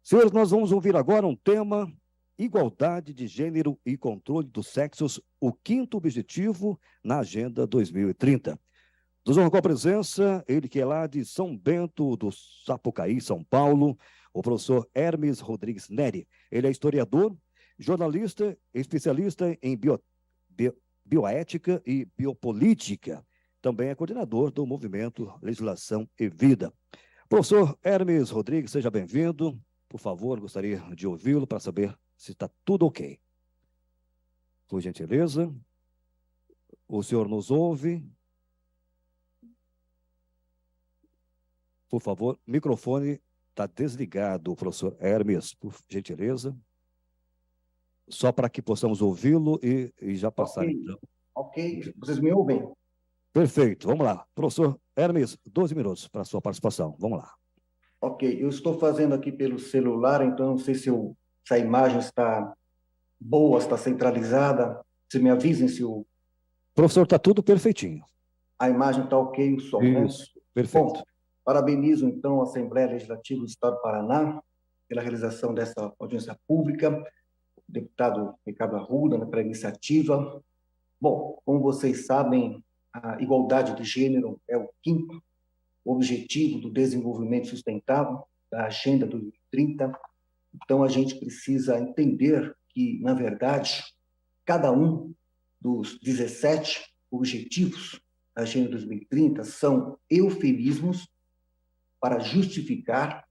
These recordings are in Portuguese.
Senhores, nós vamos ouvir agora um tema: igualdade de gênero e controle dos sexos, o quinto objetivo na Agenda 2030. Nos honra com a presença, ele que é lá de São Bento do Sapucaí, São Paulo, o professor Hermes Rodrigues Neri. Ele é historiador, jornalista, especialista em bioética e biopolítica. Também é coordenador do movimento Legislação e Vida. Professor Hermes Rodrigues, seja bem-vindo. Por favor, gostaria de ouvi-lo para saber se está tudo ok. Por gentileza. O senhor nos ouve? Por favor, microfone está desligado, professor Hermes, por gentileza. Só para que possamos ouvi-lo e já passar, então. Ok, vocês me ouvem? Perfeito, vamos lá. Professor Hermes, 12 minutos para a sua participação. Vamos lá. Ok, eu estou fazendo aqui pelo celular, então não sei se a imagem está boa, está centralizada. Você me avisem se Professor, está tudo perfeitinho. a imagem está ok, o som, né? Isso, perfeito. Bom, parabenizo, então, a Assembleia Legislativa do Estado do Paraná pela realização dessa audiência pública, o deputado Ricardo Arruda, né, pela iniciativa. Bom, como vocês sabem, a igualdade de gênero é o quinto objetivo do desenvolvimento sustentável da Agenda 2030. Então, a gente precisa entender que, na verdade, cada um dos 17 objetivos da Agenda 2030 são eufemismos para justificar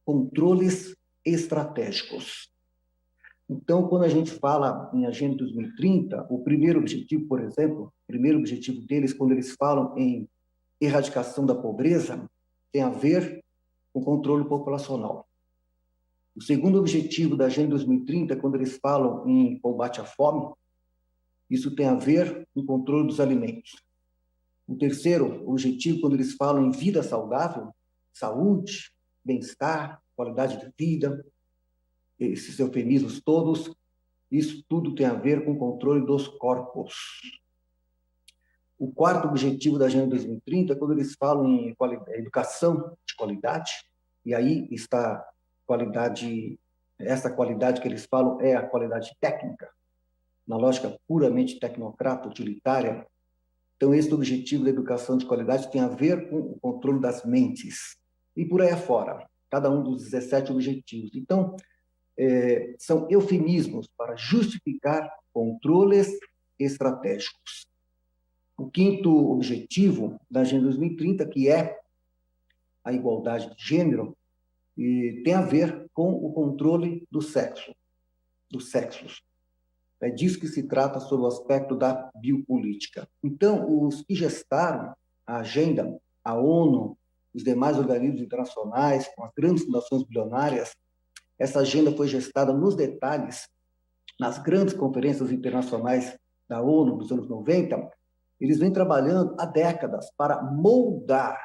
controles estratégicos. Então, quando a gente fala em Agenda 2030, o primeiro objetivo, por exemplo, o primeiro objetivo deles, quando eles falam em erradicação da pobreza, tem a ver com controle populacional. O segundo objetivo da Agenda 2030, quando eles falam em combate à fome, isso tem a ver com controle dos alimentos. O terceiro objetivo, quando eles falam em vida saudável, saúde, bem-estar, qualidade de vida, esses eufemismos todos, isso tudo tem a ver com o controle dos corpos. O quarto objetivo da Agenda 2030, quando eles falam em educação de qualidade, e aí está qualidade, essa qualidade que eles falam é a qualidade técnica, na lógica puramente tecnocrata, utilitária. Então, esse objetivo da educação de qualidade tem a ver com o controle das mentes. E por aí afora, cada um dos 17 objetivos. Então, são eufemismos para justificar controles estratégicos. O quinto objetivo da Agenda 2030, que é a igualdade de gênero, tem a ver com o controle do sexo, dos sexos. É disso que se trata sob o aspecto da biopolítica. Então, os que gestaram a agenda, a ONU, os demais organismos internacionais, com as grandes fundações bilionárias, essa agenda foi gestada nos detalhes nas grandes conferências internacionais da ONU dos anos 90. Eles vêm trabalhando há décadas para moldar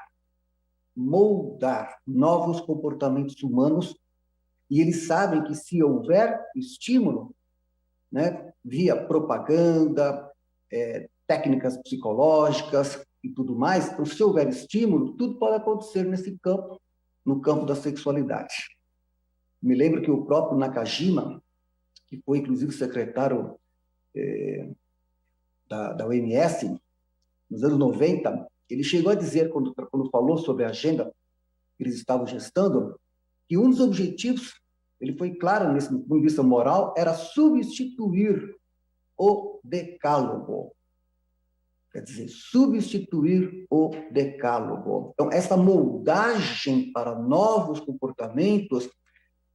novos comportamentos humanos, e eles sabem que se houver estímulo, né, via propaganda, técnicas psicológicas e tudo mais, então, se houver estímulo, tudo pode acontecer nesse campo, no campo da sexualidade. Me lembro que o próprio Nakajima, que foi inclusive secretário da OMS, nos anos 90, ele chegou a dizer, quando falou sobre a agenda que eles estavam gestando, que um dos objetivos, ele foi claro nesse ponto de vista moral, era substituir o decálogo. Quer dizer, substituir o decálogo. Então, essa moldagem para novos comportamentos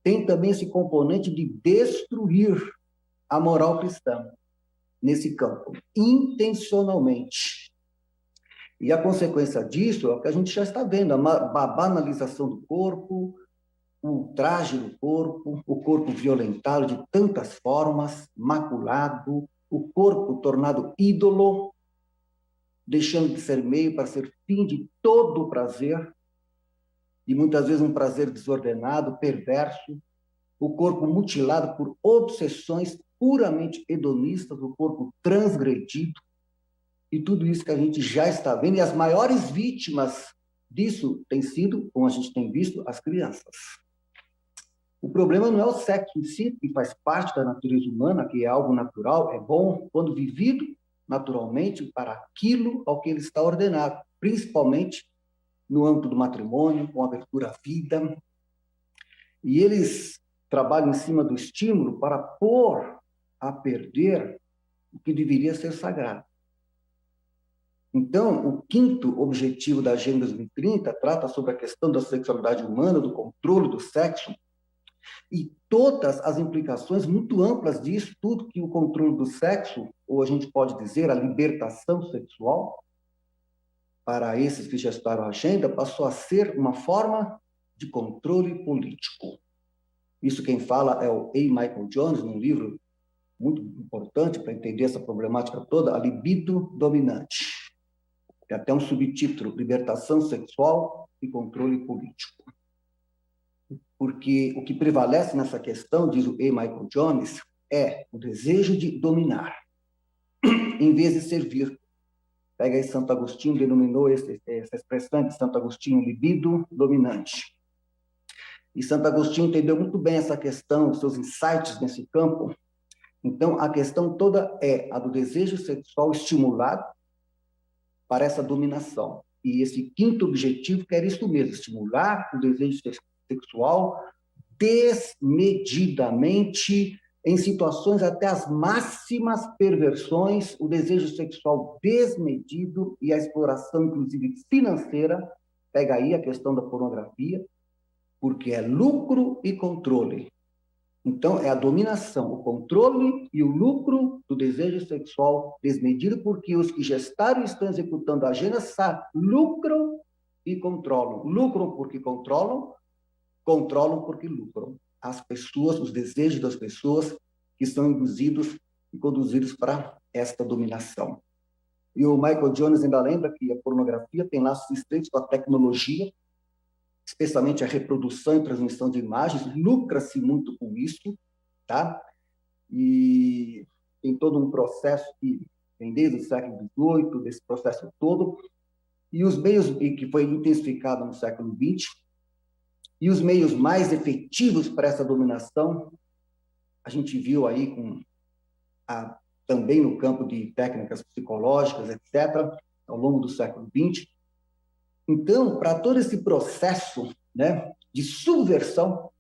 tem também esse componente de destruir a moral cristã nesse campo, intencionalmente. E a consequência disso é o que a gente já está vendo, a banalização do corpo, o ultraje do corpo, o corpo violentado de tantas formas, maculado, o corpo tornado ídolo, deixando de ser meio para ser fim de todo o prazer, e muitas vezes um prazer desordenado, perverso, o corpo mutilado por obsessões puramente hedonistas, o corpo transgredido, e tudo isso que a gente já está vendo, e as maiores vítimas disso têm sido, como a gente tem visto, as crianças. O problema não é o sexo em si, que faz parte da natureza humana, que é algo natural, é bom, quando vivido naturalmente para aquilo ao que ele está ordenado, principalmente no âmbito do matrimônio, com abertura à vida. E eles trabalham em cima do estímulo para pôr a perder o que deveria ser sagrado. Então, o quinto objetivo da Agenda 2030 trata sobre a questão da sexualidade humana, do controle do sexo, e todas as implicações muito amplas disso, tudo que o controle do sexo, ou a gente pode dizer a libertação sexual, para esses que gestaram a agenda, passou a ser uma forma de controle político. Isso quem fala é o A. Michael Jones, num livro muito importante para entender essa problemática toda, a libido dominante. Tem até um subtítulo, Libertação Sexual e Controle Político. Porque o que prevalece nessa questão, diz o A. Michael Jones, é o desejo de dominar, em vez de servir. Pega aí Santo Agostinho, denominou essa expressão de Santo Agostinho, libido dominante. E Santo Agostinho entendeu muito bem essa questão, os seus insights nesse campo. Então, a questão toda é a do desejo sexual estimulado para essa dominação. E esse quinto objetivo quer isso mesmo, estimular o desejo sexual desmedidamente, em situações até as máximas perversões, o desejo sexual desmedido e a exploração, inclusive financeira, pega aí a questão da pornografia, porque é lucro e controle. Então, é a dominação, o controle e o lucro do desejo sexual desmedido, porque os que gestaram e estão executando a agenda lucram e controlam. Lucram porque controlam, controlam porque lucram. As pessoas, os desejos das pessoas que são induzidos e conduzidos para esta dominação. E o Michael Jones ainda lembra que a pornografia tem laços estreitos com a tecnologia, especialmente a reprodução e transmissão de imagens, lucra-se muito com isso, tá? E tem todo um processo que vem desde o século XVIII, desse processo todo, e os meios, e que foi intensificado no século XX, e os meios mais efetivos para essa dominação, a gente viu aí também no campo de técnicas psicológicas, etc., ao longo do século XX. Então, para todo esse processo, né, de subversão,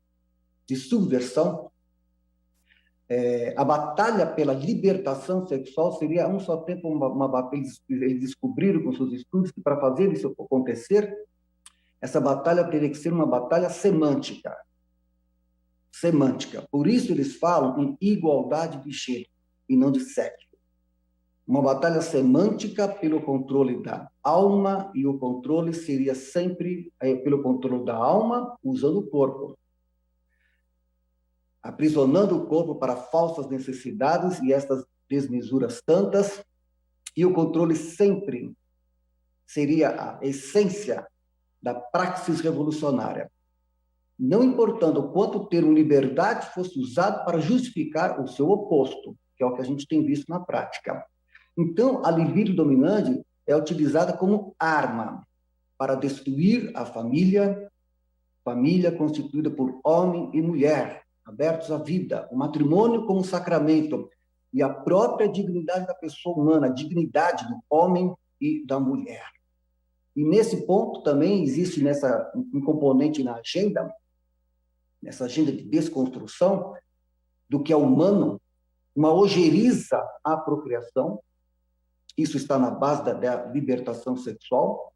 a batalha pela libertação sexual seria, a um só tempo, uma batalha. Eles descobriram com seus estudos que, para fazer isso acontecer, essa batalha teria que ser uma batalha semântica. Semântica. Por isso eles falam em igualdade de gênero e não de sexo. Uma batalha semântica pelo controle da alma, e o controle seria sempre pelo controle da alma, usando o corpo. Aprisionando o corpo para falsas necessidades e estas desmesuras tantas, e o controle sempre seria a essência da praxis revolucionária. Não importando o quanto o termo liberdade fosse usado para justificar o seu oposto, que é o que a gente tem visto na prática. Então, a libido dominante é utilizada como arma para destruir a família constituída por homem e mulher, abertos à vida, o matrimônio como sacramento e a própria dignidade da pessoa humana, a dignidade do homem e da mulher. E nesse ponto também existe um componente na agenda, nessa agenda de desconstrução do que é humano, uma ojeriza à procriação. Isso está na base da libertação sexual.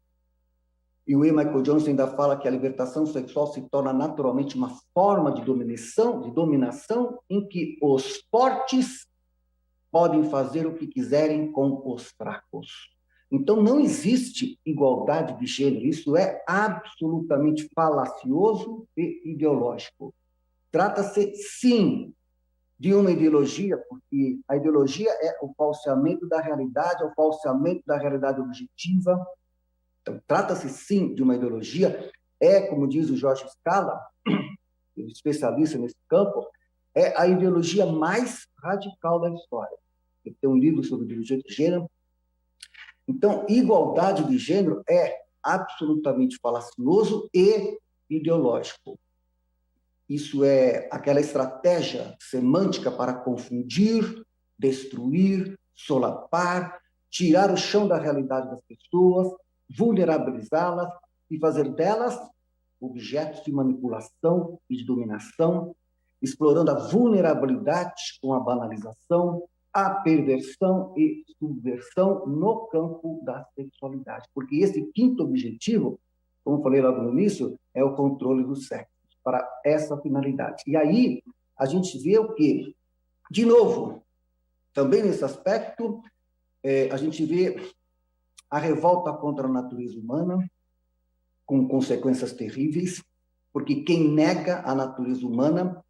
E o E. Michael Jones ainda fala que a libertação sexual se torna naturalmente uma forma de dominação em que os fortes podem fazer o que quiserem com os fracos. Então, não existe igualdade de gênero. Isso é absolutamente falacioso e ideológico. Trata-se, sim, de uma ideologia, porque a ideologia é o falseamento da realidade, é o falseamento da realidade objetiva. Então, trata-se, sim, de uma ideologia. Como diz o Jorge Scala, especialista nesse campo, é a ideologia mais radical da história. Ele tem um livro sobre ideologia de gênero. Então, igualdade de gênero é absolutamente falacioso e ideológico. Isso é aquela estratégia semântica para confundir, destruir, solapar, tirar o chão da realidade das pessoas, vulnerabilizá-las e fazer delas objetos de manipulação e de dominação, explorando a vulnerabilidade com a banalização, a perversão e subversão no campo da sexualidade. Porque esse quinto objetivo, como falei logo no início, é o controle do sexo, para essa finalidade. E aí, a gente vê o quê? De novo, também nesse aspecto, a gente vê a revolta contra a natureza humana, com consequências terríveis, porque quem nega a natureza humana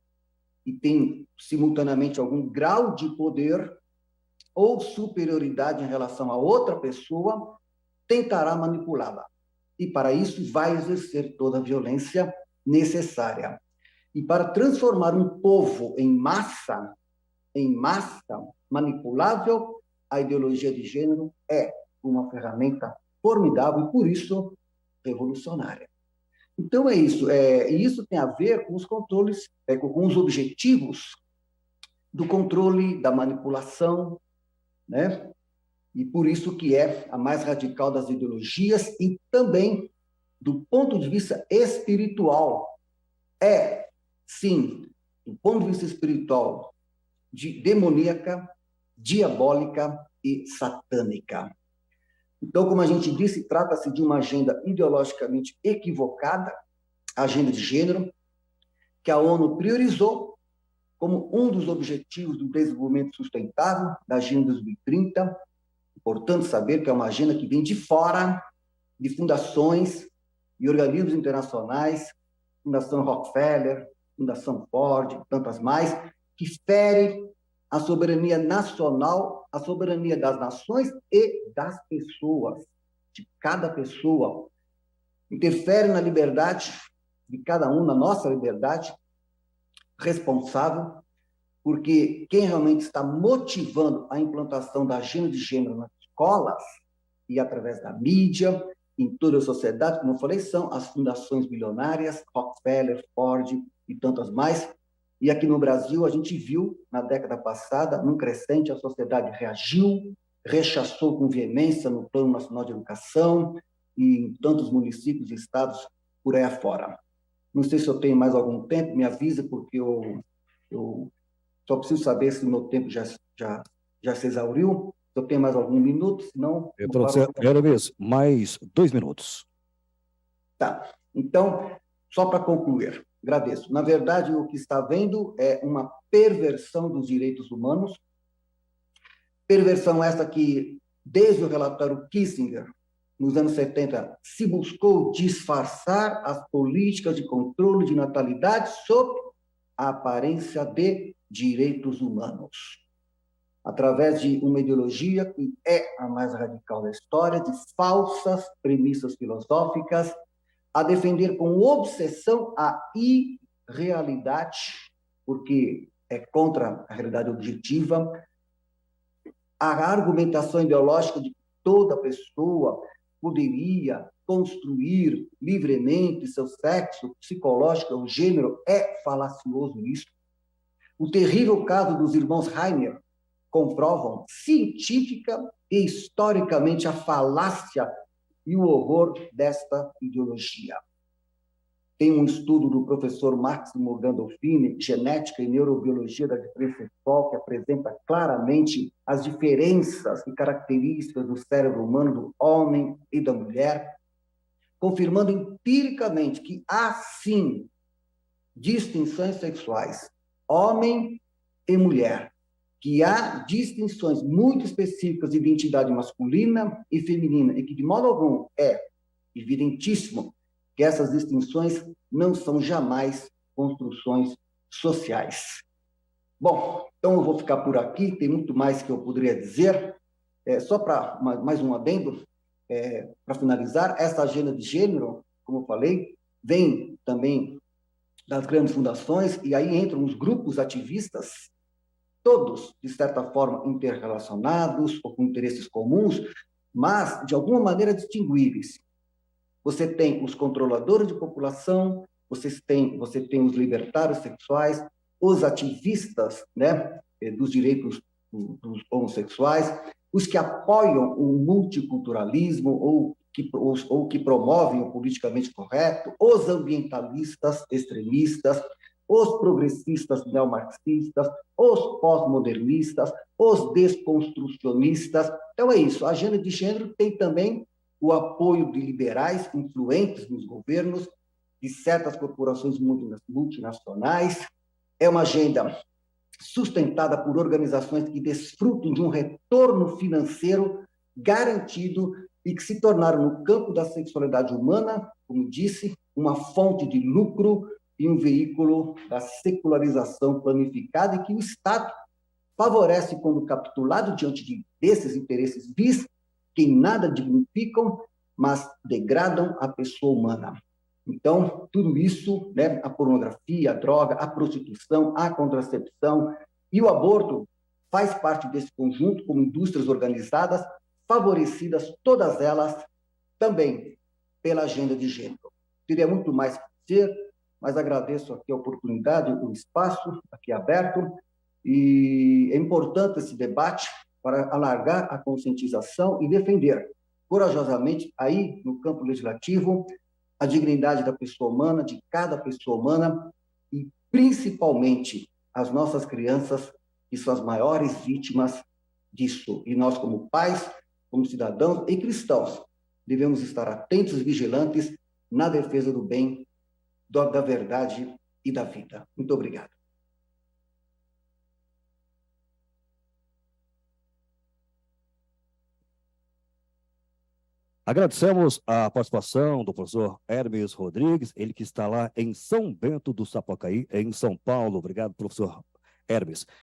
e tem, simultaneamente, algum grau de poder ou superioridade em relação a outra pessoa, tentará manipulá-la. E, para isso, vai exercer toda a violência necessária. E para transformar um povo em massa manipulável, a ideologia de gênero é uma ferramenta formidável e, por isso, revolucionária. Então, é isso. E isso tem a ver com os controles, com os objetivos do controle, da manipulação, né? E por isso que é a mais radical das ideologias e também, do ponto de vista espiritual, sim, do ponto de vista espiritual, demoníaca, diabólica e satânica. Então, como a gente disse, trata-se de uma agenda ideologicamente equivocada, a agenda de gênero, que a ONU priorizou como um dos objetivos do desenvolvimento sustentável da Agenda 2030. Importante saber que é uma agenda que vem de fora de fundações e organismos internacionais, Fundação Rockefeller, Fundação Ford, tantas mais, que fere a soberania nacional, a soberania das nações e das pessoas, de cada pessoa. Interfere na liberdade de cada um, na nossa liberdade, responsável, porque quem realmente está motivando a implantação da agenda de gênero nas escolas e através da mídia, em toda a sociedade, como eu falei, são as fundações bilionárias, Rockefeller, Ford e tantas mais. E aqui no Brasil, a gente viu, na década passada, num crescente, a sociedade reagiu, rechaçou com veemência no Plano Nacional de Educação e em tantos municípios e estados por aí afora. Não sei se eu tenho mais algum tempo, me avisa, porque eu só preciso saber se o meu tempo já se exauriu. Se eu tenho mais algum minuto, senão... Jeremias, mais 2 minutos. Tá. Então, só para concluir, agradeço. Na verdade, o que está havendo é uma perversão dos direitos humanos, perversão essa que, desde o relatório Kissinger, nos anos 70, se buscou disfarçar as políticas de controle de natalidade sob a aparência de direitos humanos, através de uma ideologia que é a mais radical da história, de falsas premissas filosóficas, a defender com obsessão a irrealidade, porque é contra a realidade objetiva, a argumentação ideológica de que toda pessoa poderia construir livremente seu sexo psicológico, o gênero, é falacioso isso. O terrível caso dos irmãos Rainer comprovam científica e historicamente a falácia e o horror desta ideologia. Tem um estudo do professor Máximo Gandolfini, Genética e Neurobiologia da Diferença Sexual, que apresenta claramente as diferenças e características do cérebro humano do homem e da mulher, confirmando empiricamente que há, sim, distinções sexuais, homem e mulher, que há distinções muito específicas de identidade masculina e feminina, e que, de modo algum, é evidentíssimo que essas distinções não são jamais construções sociais. Bom, então eu vou ficar por aqui, tem muito mais que eu poderia dizer. Só para mais um adendo, para finalizar, essa agenda de gênero, como eu falei, vem também das grandes fundações, e aí entram os grupos ativistas, todos, de certa forma, interrelacionados ou com interesses comuns, mas, de alguma maneira, distinguíveis. Você tem os controladores de população, você tem os libertários sexuais, os ativistas, né, dos direitos dos homossexuais, os que apoiam o multiculturalismo ou que promovem o politicamente correto, os ambientalistas extremistas, os progressistas neomarxistas, os pós-modernistas, os desconstrucionistas. Então é isso, a agenda de gênero tem também o apoio de liberais influentes nos governos, de certas corporações multinacionais. É uma agenda sustentada por organizações que desfrutam de um retorno financeiro garantido e que se tornaram, no campo da sexualidade humana, como disse, uma fonte de lucro e um veículo da secularização planificada e que o Estado favorece quando capitulado diante desses interesses vis, que em nada dignificam, mas degradam a pessoa humana. Então, tudo isso, né, a pornografia, a droga, a prostituição, a contracepção e o aborto faz parte desse conjunto como indústrias organizadas, favorecidas todas elas também pela agenda de gênero. Teria muito mais a dizer, mas agradeço aqui a oportunidade, o espaço aqui aberto, e é importante esse debate para alargar a conscientização e defender corajosamente aí no campo legislativo a dignidade da pessoa humana, de cada pessoa humana, e principalmente as nossas crianças, que são as maiores vítimas disso. E nós, como pais, como cidadãos e cristãos, devemos estar atentos e vigilantes na defesa do bem, da verdade e da vida. Muito obrigado. Agradecemos a participação do professor Hermes Rodrigues, ele que está lá em São Bento do Sapucaí, em São Paulo. Obrigado, professor Hermes.